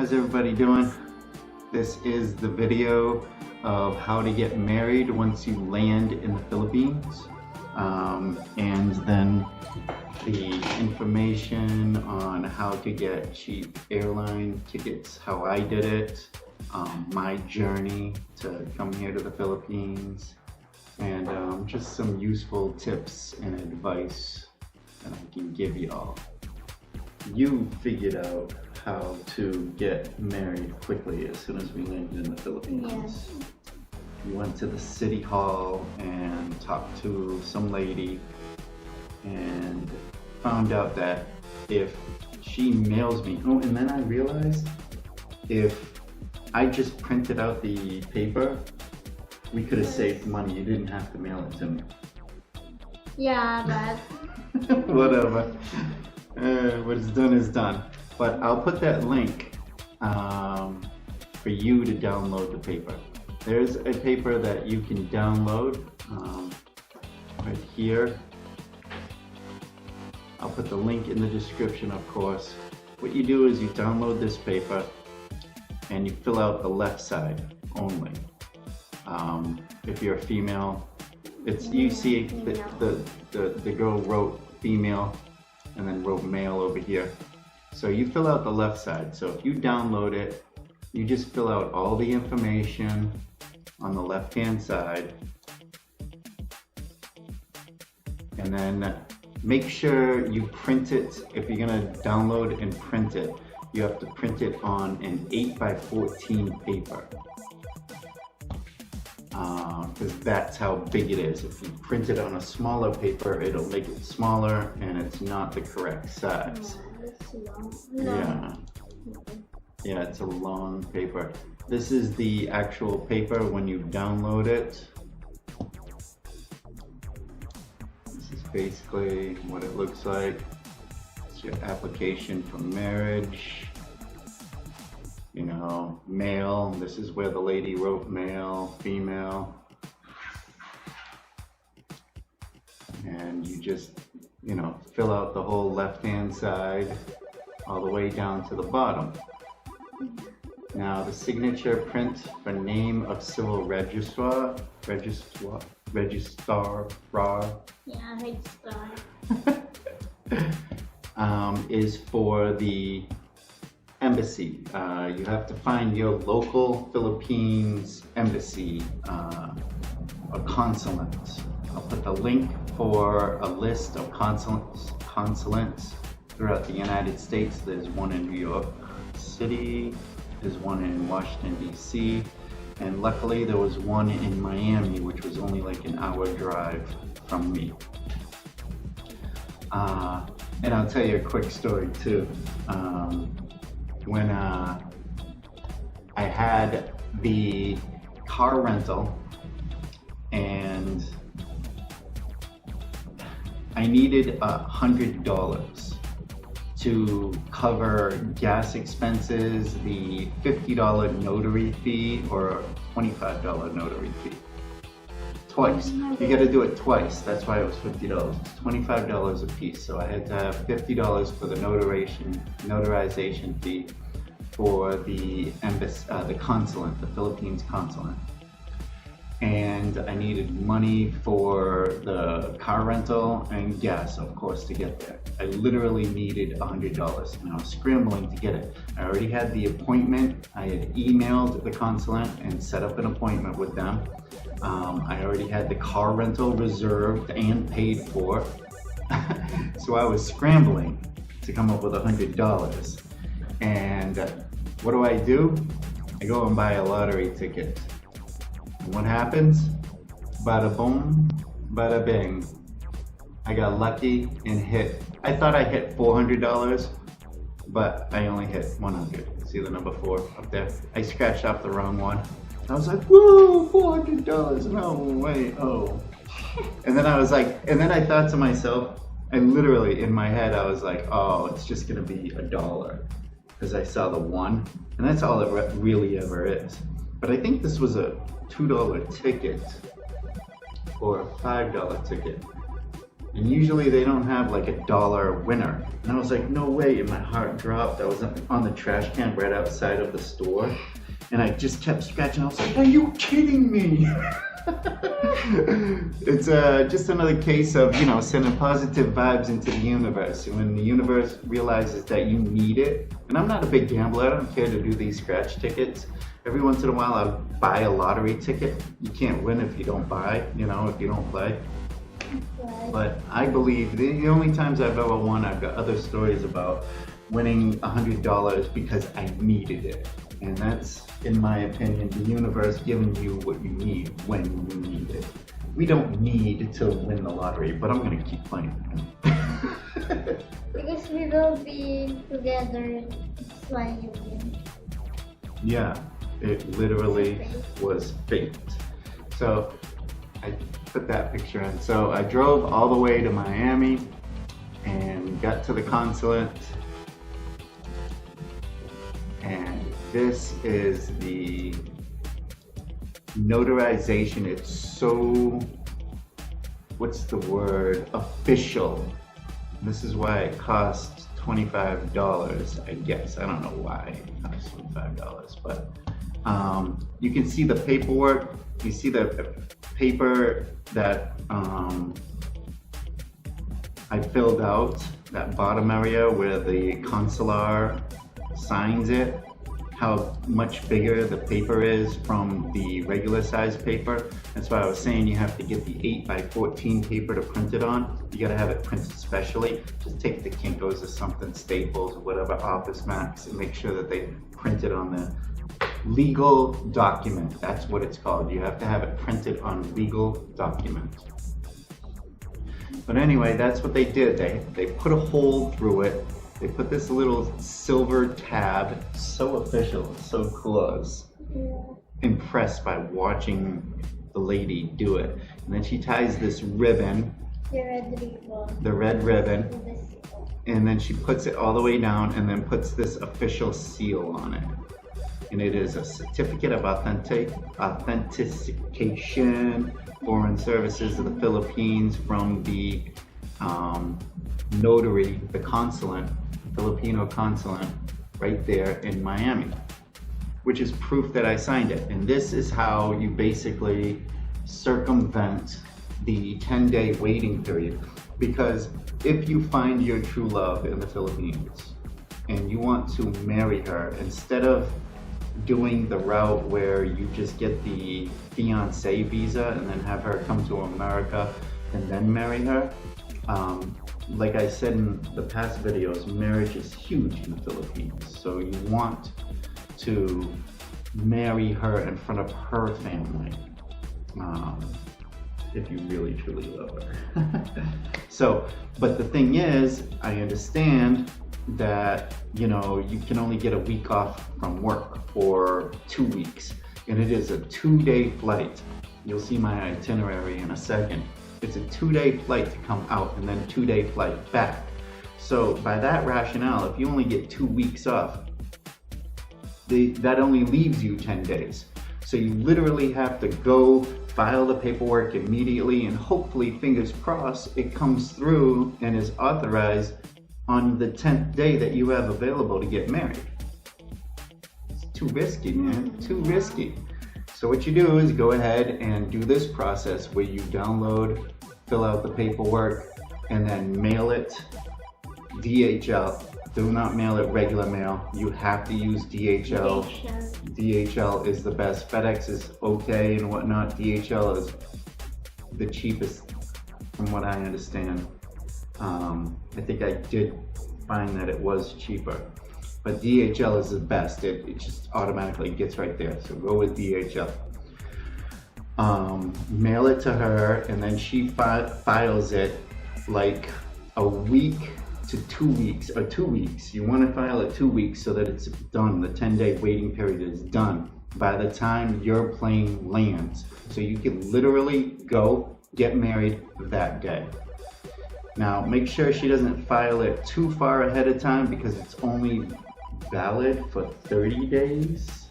How's everybody doing? This is the video of how to get married once you land in the Philippines, and then the information on how to get cheap airline tickets, how I did it, my journey to come here to the Philippines, and just some useful tips and advice that I can give y'all. You figured out how to get married quickly as soon as we landed in the Philippines. Yes. We went to the city hall and talked to some lady and found out that if she mails me, oh, and then I realized if I just printed out the paper, we could have saved money. You didn't have to mail it to me. Yeah, but Whatever. What's done is done. But I'll put that link for you to download the paper. There's a paper that you can download right here. I'll put the link in the description, of course. What you do is you download this paper and you fill out the left side only. If you're a female, it's you see the girl wrote female and then wrote male over here. So you fill out the left side. So if you download it, you just fill out all the information on the left-hand side. And then make sure you print it. If you're gonna download and print it, you have to print it on an 8x14 paper. Because that's how big it is. If you print it on a smaller paper, it'll make it smaller and it's not the correct size. Yeah, it's a long paper. This is the actual paper when you download it. This is basically what it looks like. It's your application for marriage. You know, male, this is where the lady wrote male, female. And you just, you know, fill out the whole left-hand side all the way down to the bottom. Now the signature print for name of civil registrar, yeah, registrar. Is for the embassy. You have to find your local Philippines embassy, a consulate. I'll put the link for a list of consulates throughout the United States. There's one in New York City, there's one in Washington, D.C., and luckily there was one in Miami, which was only like an hour drive from me. And I'll tell you a quick story too. When I had the car rental and I needed $100 to cover gas expenses, the $50 notary fee or $25 notary fee. Twice. You gotta do it twice. That's why it was $50. It's $25 a piece. So I had to have $50 for the notarization fee for the embassy, the consulate, the Philippines consulate. And I needed money for the car rental and gas, of course, to get there. I literally needed $100 and I was scrambling to get it. I already had the appointment. I had emailed the consulate and set up an appointment with them. I already had the car rental reserved and paid for. So I was scrambling to come up with $100. And what do? I go and buy a lottery ticket. And what happens? Bada boom, bada bing. I got lucky and hit. I thought I hit $400, but I only hit 100. See the number 4 up there? I scratched off the wrong one. I was like, whoa, $400, no way, oh. And then I was like, and then I thought to myself, and literally in my head, I was like, oh, it's just gonna be $1. Because I saw the 1, and that's all it really ever is. But I think this was a $2 ticket or a $5 ticket. And usually they don't have like $1 winner. And I was like, no way, and my heart dropped. I was on the trash can right outside of the store. And I just kept scratching. I was like, are you kidding me? It's just another case of, you know, sending positive vibes into the universe. And when the universe realizes that you need it, and I'm not a big gambler, I don't care to do these scratch tickets. Every once in a while I'll buy a lottery ticket. You can't win if you don't buy, you know, if you don't play. Right. But I believe the only times I've ever won, I've got other stories about winning $100 because I needed it. And that's, in my opinion, the universe giving you what you need when you need it. We don't need to win the lottery, but I'm gonna keep playing. Because we will be together, that's why you win. Yeah, it literally was fate. So I put that picture in. So I drove all the way to Miami and got to the consulate. And this is the notarization. It's so, what's the word? Official. This is why it costs $25, I guess. I don't know why it costs $25, but you can see the paperwork. You see the paper that I filled out, that bottom area where the consular signs it, how much bigger the paper is from the regular size paper. That's why I was saying you have to get the 8x14 paper to print it on. You gotta have it printed specially. Just take the Kinko's or something, Staples, or whatever, Office Max, and make sure that they print it on the legal document. That's what it's called. You have to have it printed on legal document. But anyway, that's what they did. They put a hole through it. They put this little silver tab. So official, so cool. I was impressed by watching the lady do it. And then she ties this ribbon, the red ribbon, and then she puts it all the way down and then puts this official seal on it. And it is a certificate of authentication, foreign services of the Philippines, from the notary, the consulate, Filipino consulate, right there in Miami, which is proof that I signed it. And this is how you basically circumvent the 10-day waiting period. Because if you find your true love in the Philippines and you want to marry her, instead of doing the route where you just get the fiance visa and then have her come to America and then marry her, like I said in the past videos, marriage is huge in the Philippines. So you want to marry her in front of her family, if you really truly love her. So, but the thing is, I understand that, you know, you can only get a week off from work or 2 weeks, and it is a 2-day flight. You'll see my itinerary in a second. It's a 2-day flight to come out and then 2-day flight back. So by that rationale, if you only get 2 weeks off, that only leaves you 10 days. So you literally have to go file the paperwork immediately, and hopefully, fingers crossed, it comes through and is authorized on the 10th day that you have available to get married. It's too risky, man, too risky. So what you do is go ahead and do this process where you download, fill out the paperwork, and then mail it DHL. Do not mail it regular mail. You have to use DHL. DHL is the best. FedEx is okay and whatnot. DHL is the cheapest from what I understand. I think I did find that it was cheaper, but DHL is the best. It just automatically gets right there. So go with DHL. Mail it to her, and then she files it like a week to 2 weeks, or 2 weeks. You want to file it 2 weeks so that it's done. The 10-day waiting period is done by the time your plane lands. So you can literally go get married that day. Now, make sure she doesn't file it too far ahead of time, because it's only valid for 30 days.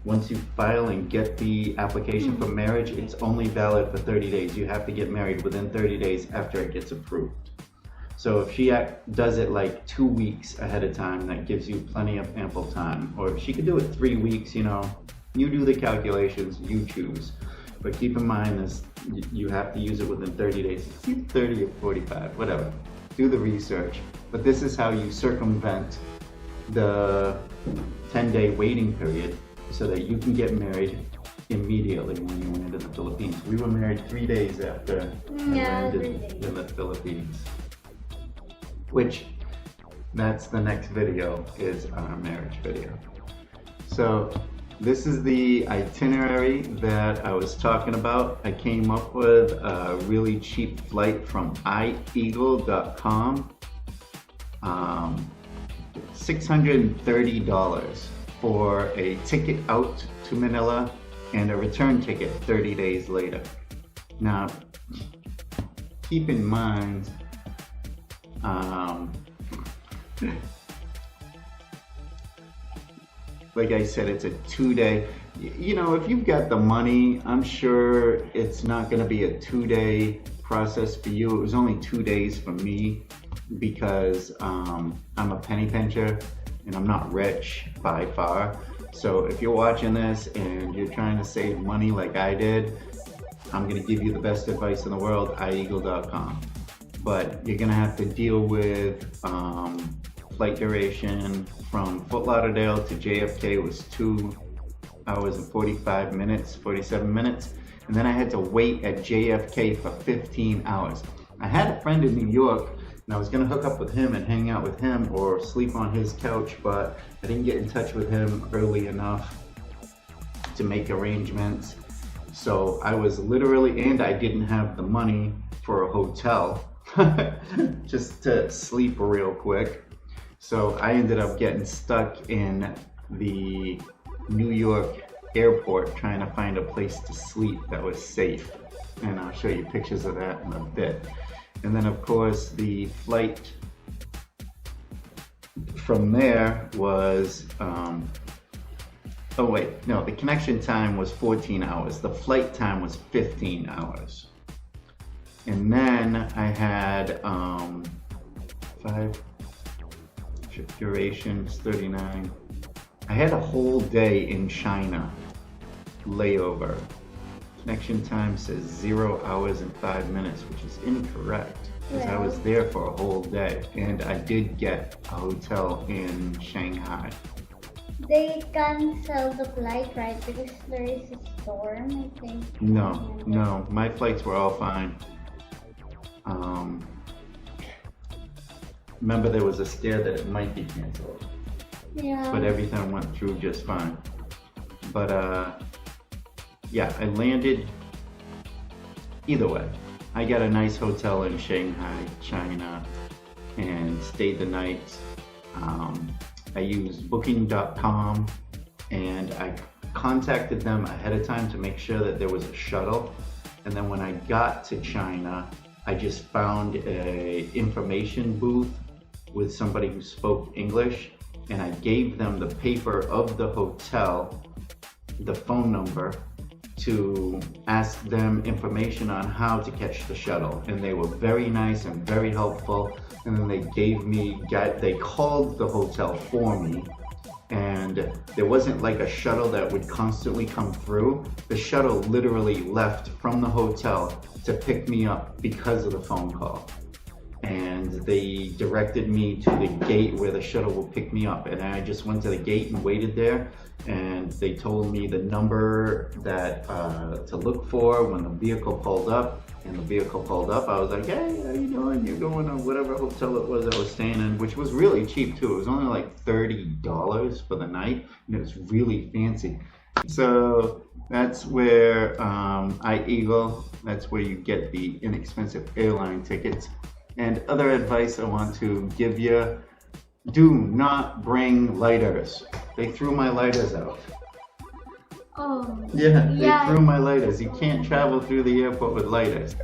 once you file and get the application for marriage, it's only valid for 30 days. You have to get married within 30 days after it gets approved. So if she does it like 2 weeks ahead of time, that gives you plenty of ample time. Or if she could do it 3 weeks, you know, you do the calculations, you choose. But keep in mind this, you have to use it within 30 days. It's either 30 or 45, whatever. Do the research. But this is how you circumvent the 10-day waiting period so that you can get married immediately when you land in the Philippines. We were married 3 days after I landed in the Philippines. Which, that's the next video, is our marriage video. So this is the itinerary that I was talking about. I came up with a really cheap flight from iEagle.com. $630 for a ticket out to Manila and a return ticket 30 days later. Now, keep in mind, like I said, it's a 2-day. You know, if you've got the money, I'm sure it's not going to be a 2-day process for you. It was only 2 days for me because I'm a penny pincher and I'm not rich by far. So if you're watching this and you're trying to save money like I did, I'm going to give you the best advice in the world, iEagle.com. But you're going to have to deal with flight duration from Fort Lauderdale to JFK was 2 hours and 47 minutes. And then I had to wait at JFK for 15 hours. I had a friend in New York and I was gonna hook up with him and hang out with him or sleep on his couch, but I didn't get in touch with him early enough to make arrangements. So I was literally, and I didn't have the money for a hotel just to sleep real quick. So I ended up getting stuck in the New York airport trying to find a place to sleep that was safe. And I'll show you pictures of that in a bit. And then of course the flight from there was, the connection time was 14 hours. The flight time was 15 hours. And then I had 5 durations, 39. I had a whole day in China layover. Connection time says 0 hours and 5 minutes, which is incorrect because I was there for a whole day and I did get a hotel in Shanghai. They cancel the flight, right? Because there is a storm, I think. No, my flights were all fine. Remember there was a scare that it might be canceled. Yeah. But everything went through just fine. But yeah, I landed either way. I got a nice hotel in Shanghai, China, and stayed the night. I used booking.com and I contacted them ahead of time to make sure that there was a shuttle. And then when I got to China, I just found a information booth with somebody who spoke English, and I gave them the paper of the hotel, the phone number, to ask them information on how to catch the shuttle. And they were very nice and very helpful. And then they called the hotel for me. And there wasn't like a shuttle that would constantly come through. The shuttle literally left from the hotel to pick me up because of the phone call. And they directed me to the gate where the shuttle will pick me up. And I just went to the gate and waited there. And they told me the number that to look for when the vehicle pulled up. And the vehicle pulled up. I was like, hey, how you doing? You're going to whatever hotel it was I was staying in, which was really cheap too. It was only like $30 for the night, and it was really fancy. So that's where iEagle, that's where you get the inexpensive airline tickets. And other advice I want to give you, do not bring lighters. They threw my lighters out. Oh. Yeah, they threw my lighters. You can't travel through the airport with lighters.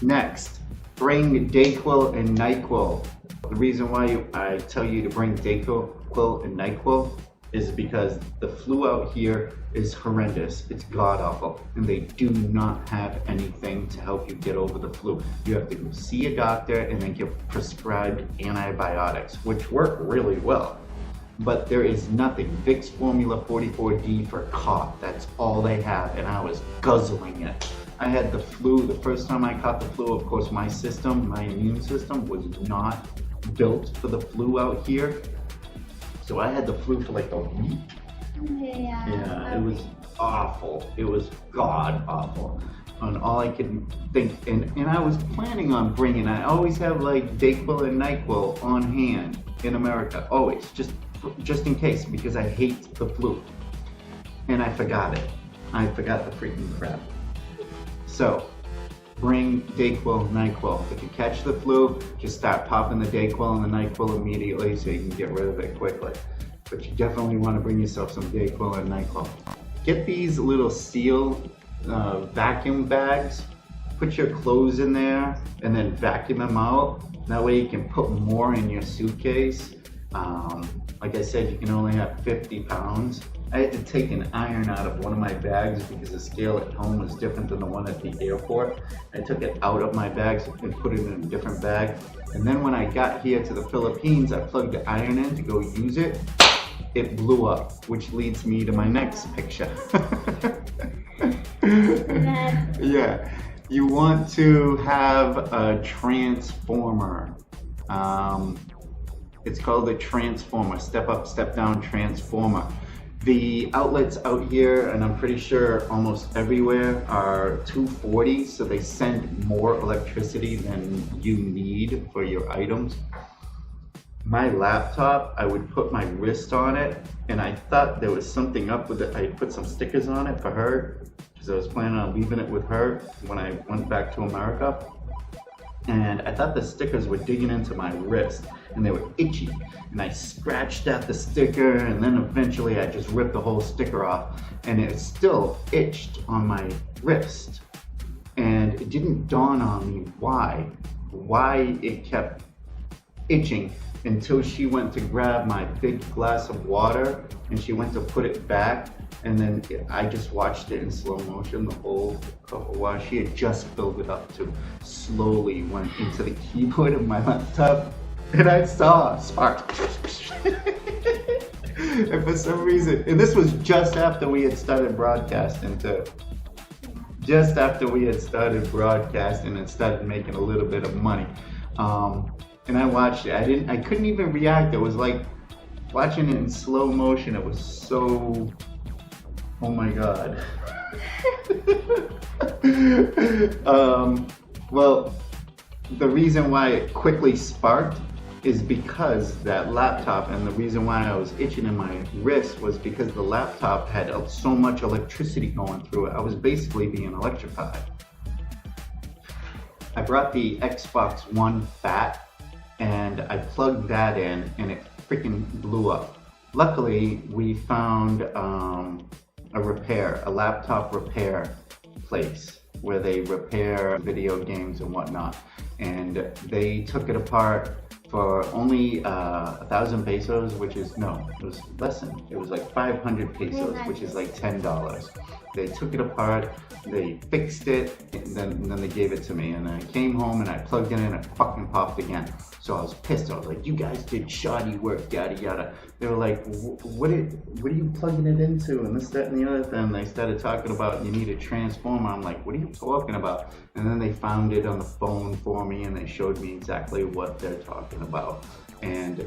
Next, bring Dayquil and NyQuil. The reason why I tell you to bring Dayquil and NyQuil is because the flu out here is horrendous. It's god awful, and they do not have anything to help you get over the flu. You have to go see a doctor and then get prescribed antibiotics, which work really well. But there is nothing. Vicks Formula 44D for cough. That's all they have, and I was guzzling it. I had the flu. The first time I caught the flu, of course, my immune system was not built for the flu out here. So I had the flu for like a week. Yeah, it was awful. It was god awful. And all I could think, and I was planning on bringing, I always have like Dayquil and NyQuil on hand in America, always, just in case, because I hate the flu. And I forgot it. I forgot the freaking crap. So, bring Dayquil, NyQuil. If you catch the flu, just start popping the Dayquil and the NyQuil immediately so you can get rid of it quickly. But you definitely want to bring yourself some Dayquil and NyQuil. Get these little steel vacuum bags, put your clothes in there, and then vacuum them out. That way you can put more in your suitcase. Like I said, you can only have 50 pounds. I had to take an iron out of one of my bags because the scale at home was different than the one at the airport. I took it out of my bags and put it in a different bag. And then when I got here to the Philippines, I plugged the iron in to go use it. It blew up, which leads me to my next picture. Yeah, you want to have a transformer. It's called a transformer, step up, step down transformer. The outlets out here, and I'm pretty sure almost everywhere, are 240, so they send more electricity than you need for your items. My laptop, I would put my wrist on it, and I thought there was something up with it. I put some stickers on it for her, because I was planning on leaving it with her when I went back to America. And I thought the stickers were digging into my wrist, and they were itchy. And I scratched at the sticker, and then eventually I just ripped the whole sticker off, and it still itched on my wrist. And it didn't dawn on me why it kept itching until she went to grab my big glass of water, and she went to put it back, and then I just watched it in slow motion the whole cup of water. She had just filled it up to slowly went into the keyboard of my laptop, and I saw a spark. And for some reason, and this was just after we had started broadcasting too. Just after we had started broadcasting and started making a little bit of money. And I watched it. I couldn't even react. It was like watching it in slow motion. It was so, oh my God. Well, the reason why it quickly sparked is because that laptop, and the reason why I was itching in my wrist was because the laptop had so much electricity going through it. I was basically being electrified. I brought the Xbox One Fat, and I plugged that in, and it freaking blew up. Luckily, we found a laptop repair place where they repair video games and whatnot. And they took it apart for only 1,000 pesos, which is, no, it was less than, it was like 500 pesos, which is like $10. They took it apart, they fixed it, and then they gave it to me. And I came home and I plugged it in and it fucking popped again. So I was pissed. I was like, you guys did shoddy work, yada yada. They were like, what are you plugging it into? And this, that, and the other thing. They started talking about you need a transformer. I'm like, what are you talking about? And then they found it on the phone for me, and they showed me exactly what they're talking about. And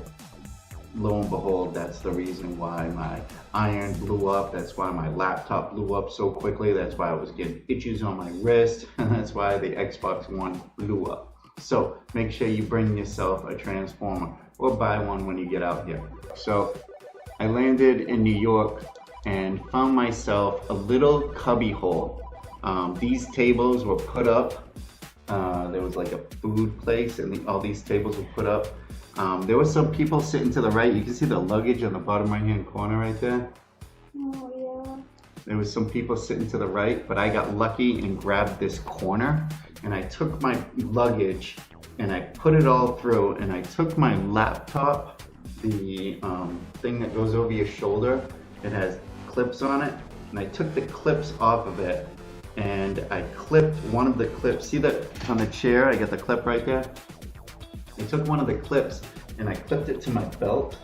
lo and behold, that's the reason why my iron blew up. That's why my laptop blew up so quickly. That's why I was getting itches on my wrist. And that's why the Xbox One blew up. So make sure you bring yourself a transformer, or buy one when you get out here. So I landed in New York and found myself a little cubby hole. These tables were put up. There was like a food place, and all these tables were put up. There were some people sitting to the right. You can see the luggage on the bottom right hand corner right there. Oh yeah. There was some people sitting to the right, but I got lucky and grabbed this corner, and I took my luggage and I put it all through, and I took my laptop the thing that goes over your shoulder. It has clips on it, and I took the clips off of it, and I clipped one of the clips. See that on the chair? I got the clip right there. I took one of the clips and I clipped it to my belt,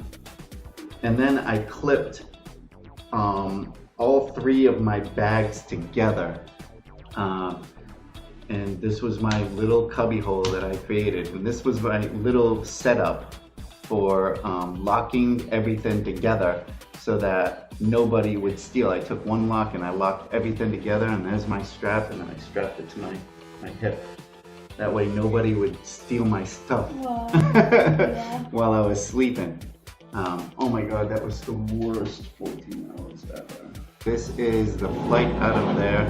and then I clipped all three of my bags together. And this was my little cubby hole that I created, and this was my little setup for locking everything together so that nobody would steal. I took one lock and I locked everything together, and there's my strap, and then I strapped it to my hip. That way nobody would steal my stuff. Wow. Yeah. While I was sleeping. Oh my God, that was the worst 14 hours ever. This is the flight out of there.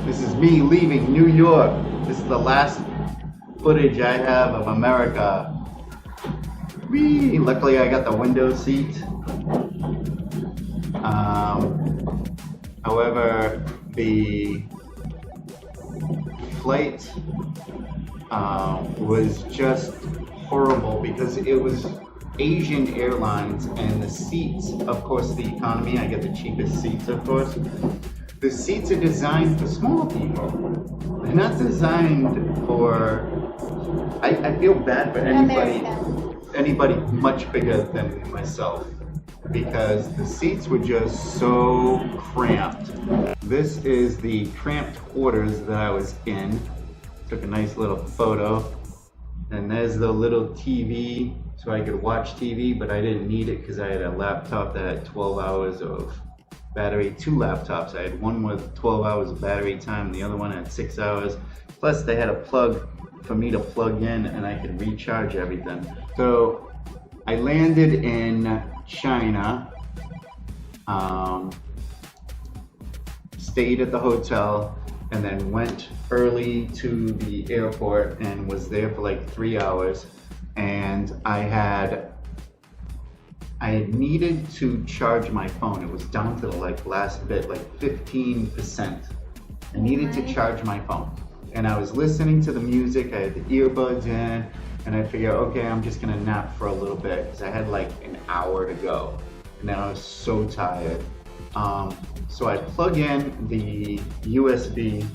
This is me leaving New York. This is the last footage I have of America. Whee! Luckily I got the window seat. However, the flight was just horrible because it was Asian Airlines, and the seats, of course, the economy, I get the cheapest seats, of course. The seats are designed for small people. They're not designed for, I feel bad for anybody much bigger than myself, because the seats were just so cramped. This is the cramped quarters that I was in. Took a nice little photo. And there's the little TV, so I could watch TV, but I didn't need it because I had a laptop that had 12 hours of battery, two laptops. I had one with 12 hours of battery time, the other one had 6 hours. Plus they had a plug for me to plug in and I could recharge everything. So I landed in China, stayed at the hotel, and then went early to the airport and was there for like 3 hours. And I had needed to charge my phone. It was down to the last bit, like 15%. I needed to charge my phone. And I was listening to the music, I had the earbuds in, and I figured, okay, I'm just gonna nap for a little bit, because I had like an hour to go. And then I was so tired. So I plug in the USB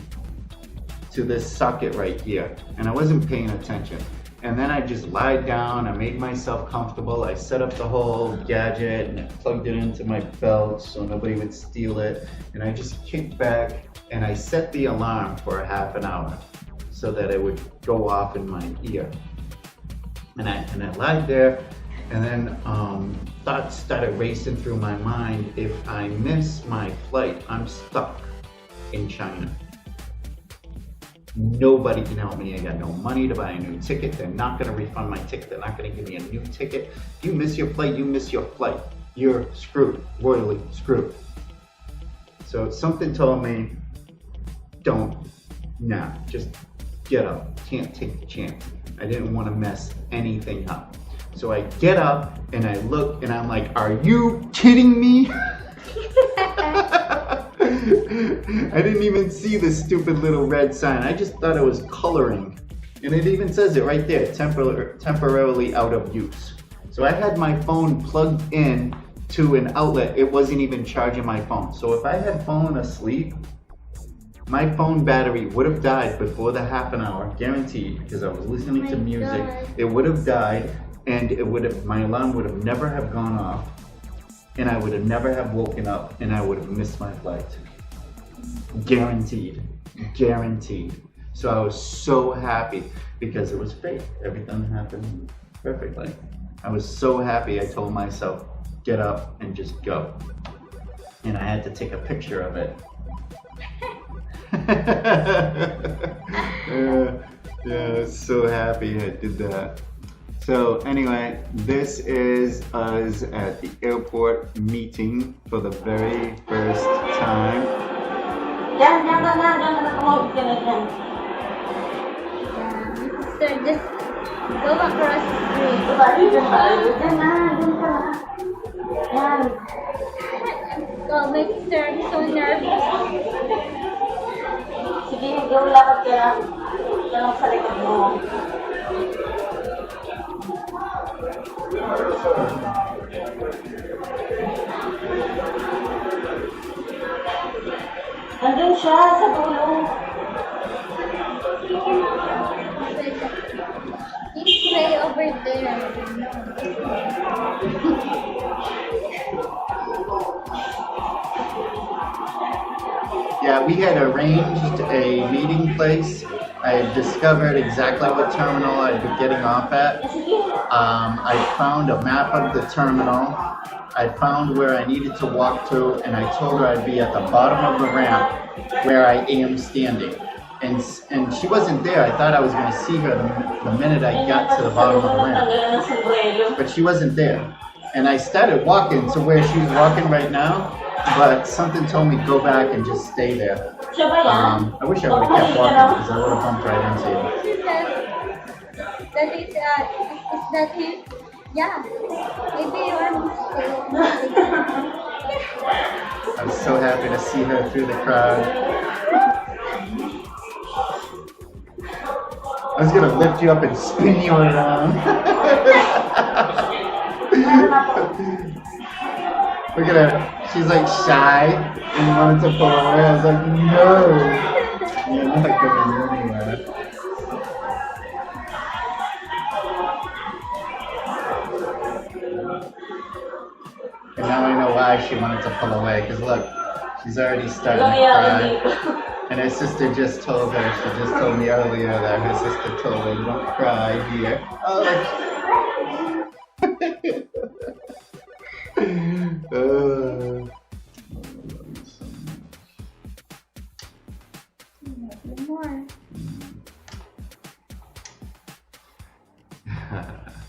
to this socket right here, and I wasn't paying attention. And then I just lied down, I made myself comfortable, I set up the whole gadget and I plugged it into my belt so nobody would steal it. And I just kicked back and I set the alarm for a half an hour so that it would go off in my ear. And I lied there, and then thoughts started racing through my mind. If I miss my flight, I'm stuck in China. Nobody can help me. I got no money to buy a new ticket. They're not gonna refund my ticket. They're not gonna give me a new ticket. If you miss your flight, you miss your flight. You're screwed, royally screwed. So something told me, don't nap, just get up. Can't take the chance. I didn't want to mess anything up. So I get up and I look and I'm like, are you kidding me? I didn't even see the stupid little red sign. I just thought it was coloring. And it even says it right there, temporarily out of use. So I had my phone plugged in to an outlet. It wasn't even charging my phone. So if I had fallen asleep, my phone battery would have died before the half an hour, guaranteed, because I was listening to music. God. It would have died, and my alarm would have never have gone off, and I would have never have woken up, and I would have missed my flight. Guaranteed, guaranteed. So I was so happy because it was fake. Everything happened perfectly. I was so happy. I told myself, get up and just go. And I had to take a picture of it. Yeah, so happy I did that. So anyway, this is us at the airport meeting for the very first time. Sister, just go across the street. Oh, my sister, I'm so nervous. Sige, yung lakad ka lang sa likod mo. Nandun siya sa dulo. He's way over there. Yeah, we had arranged a meeting place. I had discovered exactly what terminal I'd be getting off at. I found a map of the terminal. I found where I needed to walk to, and I told her I'd be at the bottom of the ramp where I am standing. And she wasn't there. I thought I was going to see her the minute I got to the bottom of the ramp. But she wasn't there. And I started walking to where she's walking right now, but something told me go back and just stay there. I wish I would have kept walking because I would have bumped right into you. Is that his? Yeah. Maybe you are mistaken. I was so happy to see her through the crowd. I was gonna lift you up and spin you around. Look at her. She's like shy and wanted to pull away. I was like, no. You're not going anywhere. And now I know why she wanted to pull away. Because look, she's already starting to cry. And her sister just told her, she just told me earlier that her sister told her, don't cry here. Oh, More.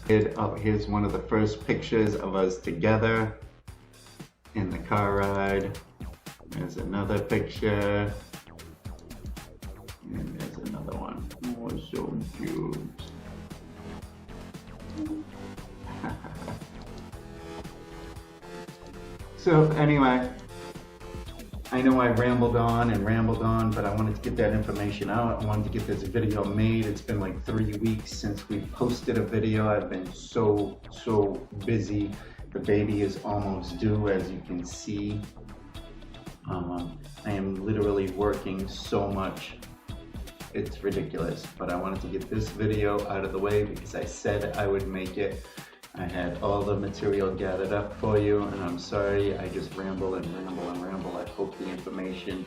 Here's one of the first pictures of us together in the car ride. There's another picture. And there's another one. Oh, so cute. So anyway, I know I rambled on, but I wanted to get that information out. I wanted to get this video made. It's been like 3 weeks since we posted a video. I've been so busy. The baby is almost due, as you can see. I am literally working so much. It's ridiculous, but I wanted to get this video out of the way because I said I would make it. I had all the material gathered up for you, and I'm sorry, I just ramble and ramble and ramble. I hope the information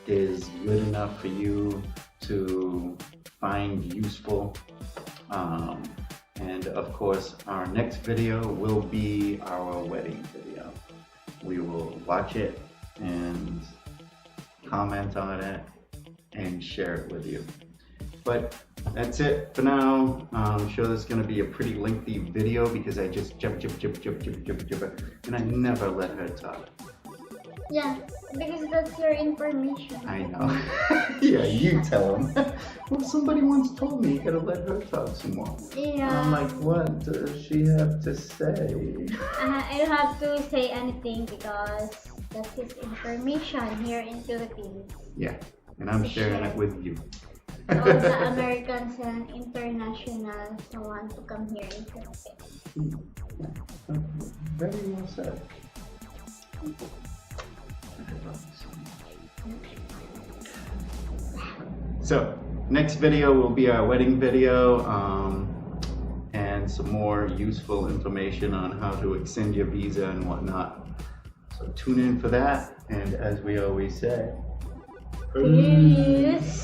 is good enough for you to find useful. And of course, our next video will be our wedding video. We will watch it and comment on it and share it with you. But that's it for now. I'm sure this is going to be a pretty lengthy video because I just jump, and I never let her talk. Yeah, because that's your information. I know. Yeah, you tell them. Well, somebody once told me you gotta let her talk some more. Yeah. I'm like, what does she have to say? I don't have to say anything because that's his information here in Philippines. Yeah, and I'm sharing it with you. All the Americans and internationals who want to come here in Philippines. Yeah. Very well said. So, next video will be our wedding video and some more useful information on how to extend your visa and whatnot. So tune in for that, and as we always say, peace.